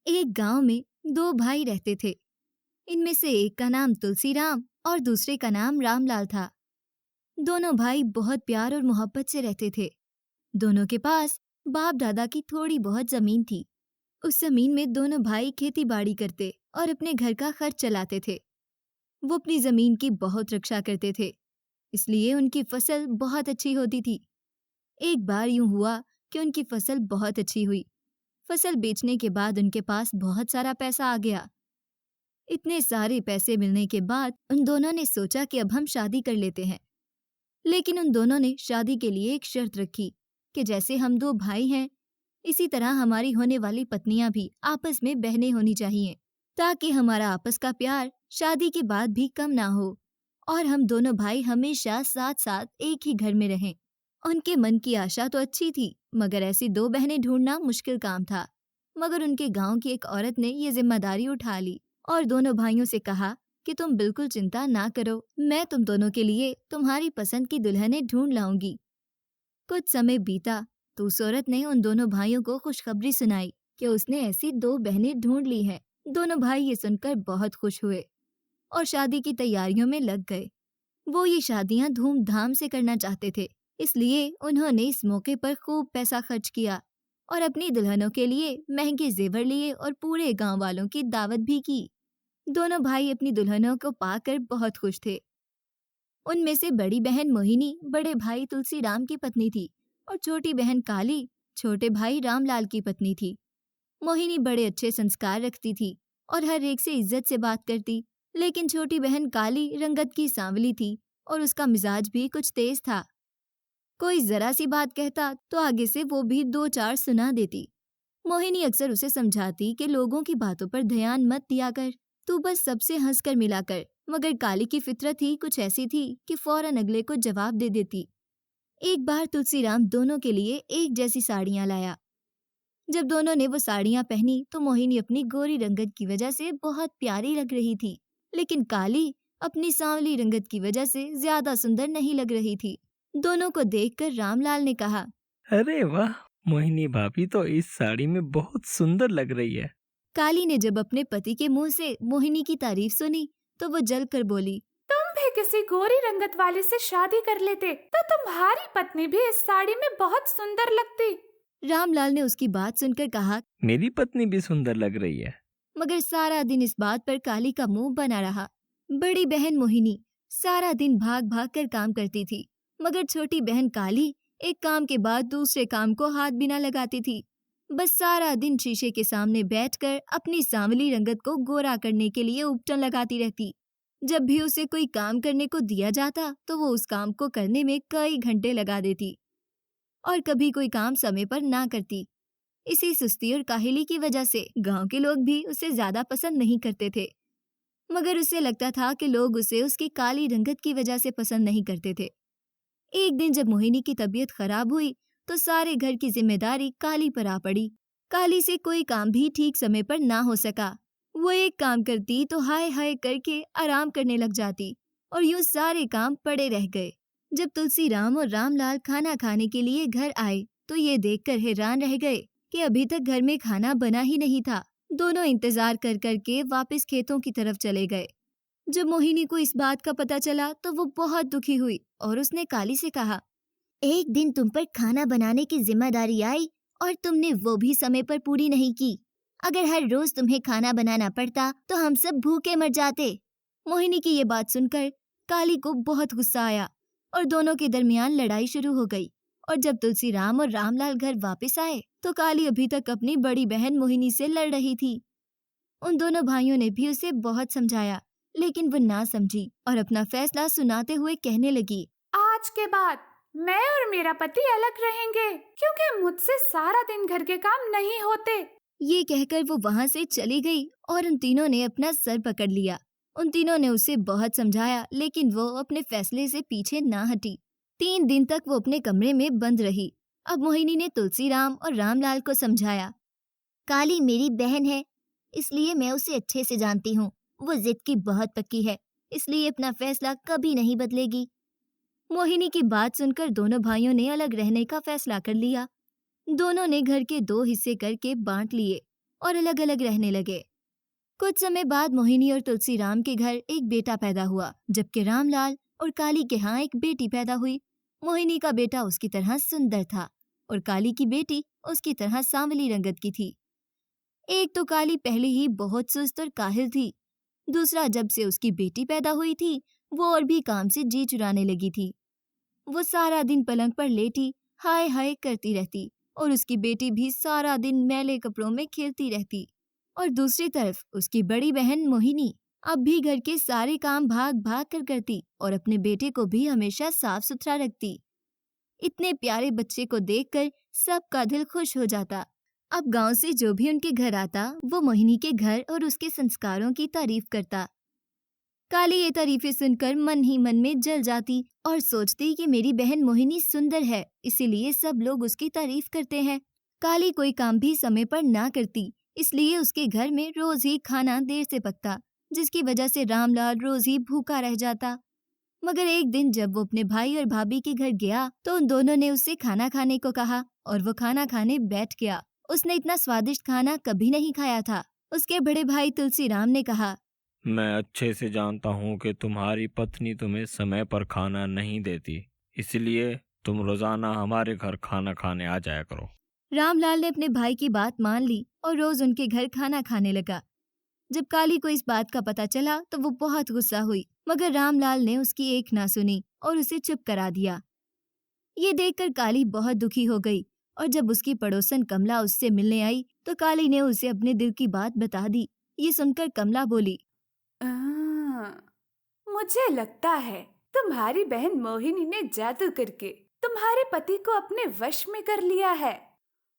एक गांव में दो भाई रहते थे। इनमें से एक का नाम तुलसीराम और दूसरे का नाम रामलाल था। दोनों भाई बहुत प्यार और मोहब्बत से रहते थे। दोनों के पास बाप दादा की थोड़ी बहुत जमीन थी। उस जमीन में दोनों भाई खेती बाड़ी करते और अपने घर का खर्च चलाते थे। वो अपनी जमीन की बहुत रक्षा करते थे, इसलिए उनकी फसल बहुत अच्छी होती थी। एक बार यूं हुआ कि उनकी फसल बहुत अच्छी हुई। फसल बेचने के बाद उनके पास बहुत सारा पैसा आ गया। इतने सारे पैसे मिलने के बाद उन दोनों ने सोचा कि अब हम शादी कर लेते हैं। लेकिन उन दोनों ने शादी के लिए एक शर्त रखी कि जैसे हम दो भाई हैं, इसी तरह हमारी होने वाली पत्नियां भी आपस में बहनें होनी चाहिए, ताकि हमारा आपस का प्यार शादी के बाद भी कम ना हो और हम दोनों भाई हमेशा साथ साथ एक ही घर में रहें। उनके मन की आशा तो अच्छी थी, मगर ऐसी दो बहनें ढूंढना मुश्किल काम था। मगर उनके गांव की एक औरत ने ये जिम्मेदारी उठा ली और दोनों भाइयों से कहा कि तुम बिल्कुल चिंता ना करो, मैं तुम दोनों के लिए तुम्हारी पसंद की दुल्हनें ढूंढ लाऊंगी। कुछ समय बीता तो उस औरत ने उन दोनों भाइयों को खुशखबरी सुनाई कि उसने ऐसी दो बहनें ढूंढ ली हैं। दोनों भाई ये सुनकर बहुत खुश हुए और शादी की तैयारियों में लग गए। वो ये शादियां धूमधाम से करना चाहते थे, इसलिए उन्होंने इस मौके पर खूब पैसा खर्च किया और अपनी दुल्हनों के लिए महंगे जेवर लिए और पूरे गांव वालों की दावत भी की। दोनों भाई अपनी दुल्हनों को पाकर बहुत खुश थे। उनमें से बड़ी बहन मोहिनी बड़े भाई तुलसीराम की पत्नी थी और छोटी बहन काली छोटे भाई रामलाल की पत्नी थी। मोहिनी बड़े अच्छे संस्कार रखती थी और हर एक से इज्जत से बात करती, लेकिन छोटी बहन काली रंगत की सांवली थी और उसका मिजाज भी कुछ तेज था। कोई जरा सी बात कहता तो आगे से वो भी दो चार सुना देती। मोहिनी अक्सर उसे समझाती कि लोगों की बातों पर ध्यान मत दिया कर, तू बस सबसे हंसकर मिला कर। मगर काली की फितरत ही कुछ ऐसी थी कि फौरन अगले को जवाब दे देती। एक बार तुलसीराम दोनों के लिए एक जैसी साड़ियां लाया। जब दोनों ने वो साड़ियां पहनी तो मोहिनी अपनी गोरी रंगत की वजह से बहुत प्यारी लग रही थी, लेकिन काली अपनी सांवली रंगत की वजह से ज्यादा सुंदर नहीं लग रही थी। दोनों को देखकर रामलाल ने कहा, अरे वाह, मोहिनी भाभी तो इस साड़ी में बहुत सुंदर लग रही है। काली ने जब अपने पति के मुंह से मोहिनी की तारीफ सुनी तो वो जलकर बोली, तुम भी किसी गोरी रंगत वाले से शादी कर लेते तो तुम्हारी पत्नी भी इस साड़ी में बहुत सुंदर लगती। रामलाल ने उसकी बात सुनकर कहा, मेरी पत्नी भी सुंदर लग रही है। मगर सारा दिन इस बात पर काली का मुंह बना रहा। बड़ी बहन मोहिनी सारा दिन भाग भाग कर काम करती थी, मगर छोटी बहन काली एक काम के बाद दूसरे काम को हाथ भी न लगाती थी। बस सारा दिन शीशे के सामने बैठकर अपनी सांवली रंगत को गोरा करने के लिए उपटन लगाती रहती। जब भी उसे कोई काम करने को दिया जाता तो वो उस काम को करने में कई घंटे लगा देती और कभी कोई काम समय पर ना करती। इसी सुस्ती और काहिली की वजह से गांव के लोग भी उसे ज्यादा पसंद नहीं करते थे, मगर उसे लगता था कि लोग उसे उसकी काली रंगत की वजह से पसंद नहीं करते थे। एक दिन जब मोहिनी की तबीयत खराब हुई तो सारे घर की जिम्मेदारी काली पर आ पड़ी। काली से कोई काम भी ठीक समय पर ना हो सका। वो एक काम करती तो हाय हाय करके आराम करने लग जाती और यूं सारे काम पड़े रह गए। जब तुलसीराम और रामलाल खाना खाने के लिए घर आए तो ये देखकर हैरान रह गए कि अभी तक घर में खाना बना ही नहीं था। दोनों इंतजार कर करके वापस खेतों की तरफ चले गए। जब मोहिनी को इस बात का पता चला तो वो बहुत दुखी हुई और उसने काली से कहा, एक दिन तुम पर खाना बनाने की जिम्मेदारी आई और तुमने वो भी समय पर पूरी नहीं की। अगर हर रोज तुम्हें खाना बनाना पड़ता तो हम सब भूखे मर जाते। मोहिनी की ये बात सुनकर काली को बहुत गुस्सा आया और दोनों के दरमियान लड़ाई शुरू हो गई। और जब तुलसीराम और रामलाल घर वापस आए तो काली अभी तक अपनी बड़ी बहन मोहिनी से लड़ रही थी। उन दोनों भाइयों ने भी उसे बहुत समझाया, लेकिन वो ना समझी और अपना फैसला सुनाते हुए कहने लगी, आज के बाद मैं और मेरा पति अलग रहेंगे क्योंकि मुझसे सारा दिन घर के काम नहीं होते। ये कहकर वो वहाँ से चली गई और उन तीनों ने अपना सर पकड़ लिया। उन तीनों ने उसे बहुत समझाया, लेकिन वो अपने फैसले से पीछे ना हटी। 3 दिन तक वो अपने कमरे में बंद रही। अब मोहिनी ने तुलसीराम और रामलाल को समझाया, काली मेरी बहन है, इसलिए मैं उसे अच्छे से जानती हूँ। वो जिद की बहुत पक्की है, इसलिए अपना फैसला कभी नहीं बदलेगी। मोहिनी की बात सुनकर दोनों भाइयों ने अलग रहने का फैसला कर लिया। दोनों ने घर के 2 हिस्से करके बांट लिए और अलग अलग रहने लगे। कुछ समय बाद मोहिनी और तुलसीराम के घर एक बेटा पैदा हुआ, जबकि रामलाल और काली के यहाँ एक बेटी पैदा हुई। मोहिनी का बेटा उसकी तरह सुंदर था और काली की बेटी उसकी तरह सांवली रंगत की थी। एक तो काली पहले ही बहुत सुस्त और काहिल थी, दूसरा जब से उसकी बेटी पैदा हुई थी वो और भी काम से जी चुराने लगी थी। वो सारा दिन पलंग पर लेटी हाय हाय करती रहती और उसकी बेटी भी सारा दिन मैले कपड़ों में खेलती रहती। और दूसरी तरफ उसकी बड़ी बहन मोहिनी अब भी घर के सारे काम भाग भाग कर करती और अपने बेटे को भी हमेशा साफ सुथरा रखती। इतने प्यारे बच्चे को देखकर सबका दिल खुश हो जाता। अब गांव से जो भी उनके घर आता वो मोहिनी के घर और उसके संस्कारों की तारीफ करता। काली ये तारीफें सुनकर मन ही मन में जल जाती और सोचती कि मेरी बहन मोहिनी सुंदर है, इसीलिए सब लोग उसकी तारीफ करते हैं। काली कोई काम भी समय पर ना करती, इसलिए उसके घर में रोज ही खाना देर से पकता, जिसकी वजह से रामलाल रोज ही भूखा रह जाता। मगर एक दिन जब वो अपने भाई और भाभी के घर गया तो उन दोनों ने उससे खाना खाने को कहा और वो खाना खाने बैठ गया। उसने इतना स्वादिष्ट खाना कभी नहीं खाया था। उसके बड़े भाई तुलसीराम ने कहा, मैं अच्छे से जानता हूँ कि तुम्हारी पत्नी तुम्हें समय पर खाना नहीं देती, इसलिए तुम रोजाना हमारे घर खाना खाने आ जाया करो। रामलाल ने अपने भाई की बात मान ली और रोज उनके घर खाना खाने लगा। जब काली को इस बात का पता चला तो वो बहुत गुस्सा हुई, मगर रामलाल ने उसकी एक ना सुनी और उसे चुप करा दिया। ये देखकर काली बहुत दुखी हो गई और जब उसकी पड़ोसन कमला उससे मिलने आई तो काली ने उसे अपने दिल की बात बता दी। ये सुनकर कमला बोली, मुझे लगता है तुम्हारी बहन मोहिनी ने जादू करके तुम्हारे पति को अपने वश में कर लिया है।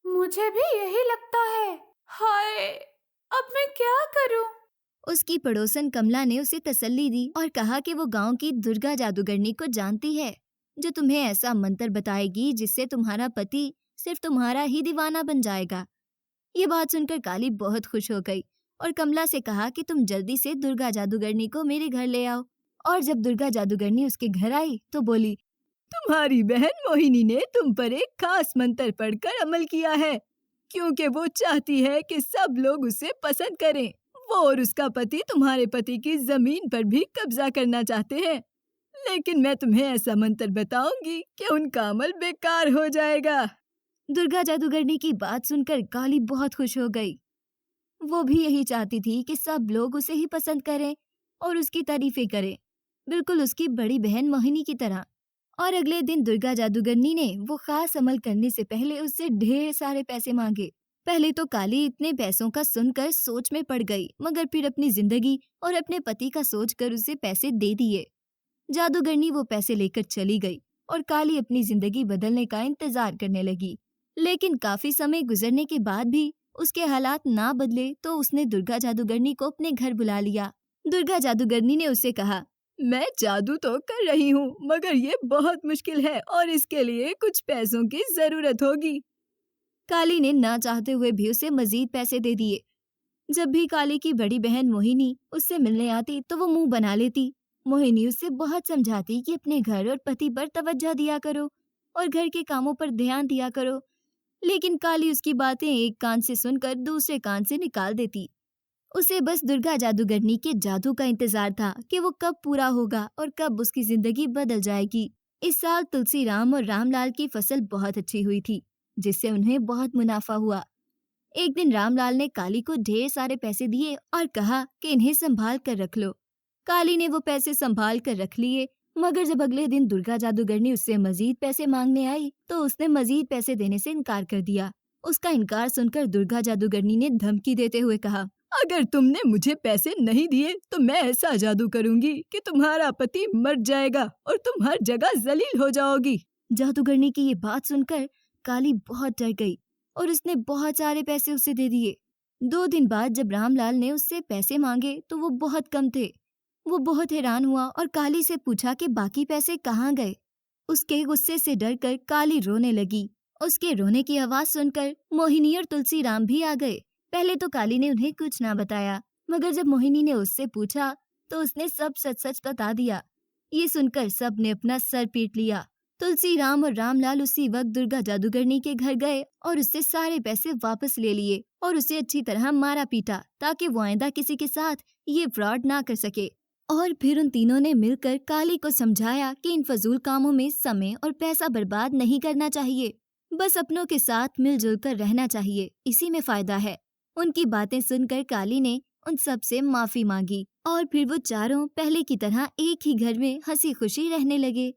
मुझे भी यही लगता है। हाय, अब मैं क्या करूं? उसकी पड़ोसन कमला ने उसे तसल्ली दी और कहा कि वो गांव की दुर्गा जादूगरनी को जानती है, जो तुम्हें ऐसा मंत्र बताएगी जिससे तुम्हारा पति सिर्फ तुम्हारा ही दीवाना बन जाएगा। ये बात सुनकर काली बहुत खुश हो गई और कमला से कहा कि तुम जल्दी से दुर्गा जादूगरनी को मेरे घर ले आओ। और जब दुर्गा जादूगरनी उसके घर आई तो बोली, तुम्हारी बहन मोहिनी ने तुम पर एक खास मंत्र पढ़कर अमल किया है, क्योंकि वो चाहती है कि सब लोग उसे पसंद करें। वो और उसका पति तुम्हारे पति की जमीन पर भी कब्जा करना चाहते हैं, लेकिन मैं तुम्हें ऐसा मंत्र बताऊंगी कि उनका अमल बेकार हो जाएगा। दुर्गा जादूगरनी की बात सुनकर काली बहुत खुश हो गई। वो भी यही चाहती थी कि सब लोग उसे ही पसंद करें और उसकी तारीफें करें, बिल्कुल उसकी बड़ी बहन मोहिनी की तरह। और अगले दिन दुर्गा जादूगरनी ने वो खास अमल करने से पहले उससे ढेर सारे पैसे मांगे। पहले तो काली इतने पैसों का सुनकर सोच में पड़ गई, मगर फिर अपनी जिंदगी और अपने पति का सोचकर उसे पैसे दे दिए। जादूगरनी वो पैसे लेकर चली गई और काली अपनी जिंदगी बदलने का इंतजार करने लगी। लेकिन काफी समय गुजरने के बाद भी उसके हालात ना बदले तो उसने दुर्गा जादूगरनी को अपने घर बुला लिया। दुर्गा जादूगरनी ने उससे कहा, मैं जादू तो कर रही हूँ, मगर ये बहुत मुश्किल है और इसके लिए कुछ पैसों की जरूरत होगी। काली ने ना चाहते हुए भी उसे मजीद पैसे दे दिए। जब भी काली की बड़ी बहन मोहिनी उससे मिलने आती तो वो मुंह बना लेती। मोहिनी उससे बहुत समझाती कि अपने घर और पति पर तवज्जो दिया करो और घर के कामों पर ध्यान दिया करो, लेकिन काली उसकी बातें एक कान से सुनकर दूसरे कान से निकाल देती। उसे बस दुर्गा जादूगरनी के जादू का इंतजार था कि वो कब पूरा होगा और कब उसकी जिंदगी बदल जाएगी। इस साल तुलसीराम और रामलाल की फसल बहुत अच्छी हुई थी, जिससे उन्हें बहुत मुनाफा हुआ। एक दिन रामलाल ने काली को ढेर सारे पैसे दिए और कहा कि इन्हें संभाल कर रख लो। काली ने वो पैसे संभाल कर रख लिए, मगर जब अगले दिन दुर्गा जादूगरनी उससे मजीद पैसे मांगने आई तो उसने मजीद पैसे देने से इनकार कर दिया। उसका इनकार सुनकर दुर्गा जादूगरनी ने धमकी देते हुए कहा, अगर तुमने मुझे पैसे नहीं दिए तो मैं ऐसा जादू करूंगी कि तुम्हारा पति मर जाएगा और तुम हर जगह जलील हो जाओगी। जादूगरनी की ये बात सुनकर काली बहुत डर गई और उसने बहुत सारे पैसे उसे दे दिए। 2 दिन बाद जब रामलाल ने उससे पैसे मांगे तो वो बहुत कम थे। वो बहुत हैरान हुआ और काली से पूछा कि बाकी पैसे कहाँ गए। उसके गुस्से से डरकर काली रोने लगी। उसके रोने की आवाज सुनकर मोहिनी और तुलसीराम भी आ गए। पहले तो काली ने उन्हें कुछ ना बताया, मगर जब मोहिनी ने उससे पूछा तो उसने सब सच सच बता दिया। ये सुनकर सब ने अपना सर पीट लिया तुलसीराम और रामलाल उसी वक्त दुर्गा जादूगरनी के घर गए और उससे सारे पैसे वापस ले लिए और उसे अच्छी तरह मारा पीटा ताकि वो आइंदा किसी के साथ ये फ्रॉड ना कर सके। और फिर उन तीनों ने मिलकर काली को समझाया कि इन फजूल कामों में समय और पैसा बर्बाद नहीं करना चाहिए, बस अपनों के साथ मिलजुल कर रहना चाहिए, इसी में फायदा है। उनकी बातें सुनकर काली ने उन सब से माफी मांगी और फिर वो चारों पहले की तरह एक ही घर में हंसी खुशी रहने लगे।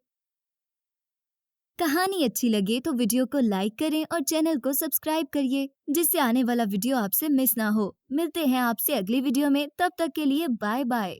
कहानी अच्छी लगे तो वीडियो को लाइक करें और चैनल को सब्सक्राइब करिए, जिससे आने वाला वीडियो आपसे मिस ना हो। मिलते हैं आपसे अगली वीडियो में, तब तक के लिए बाय बाय।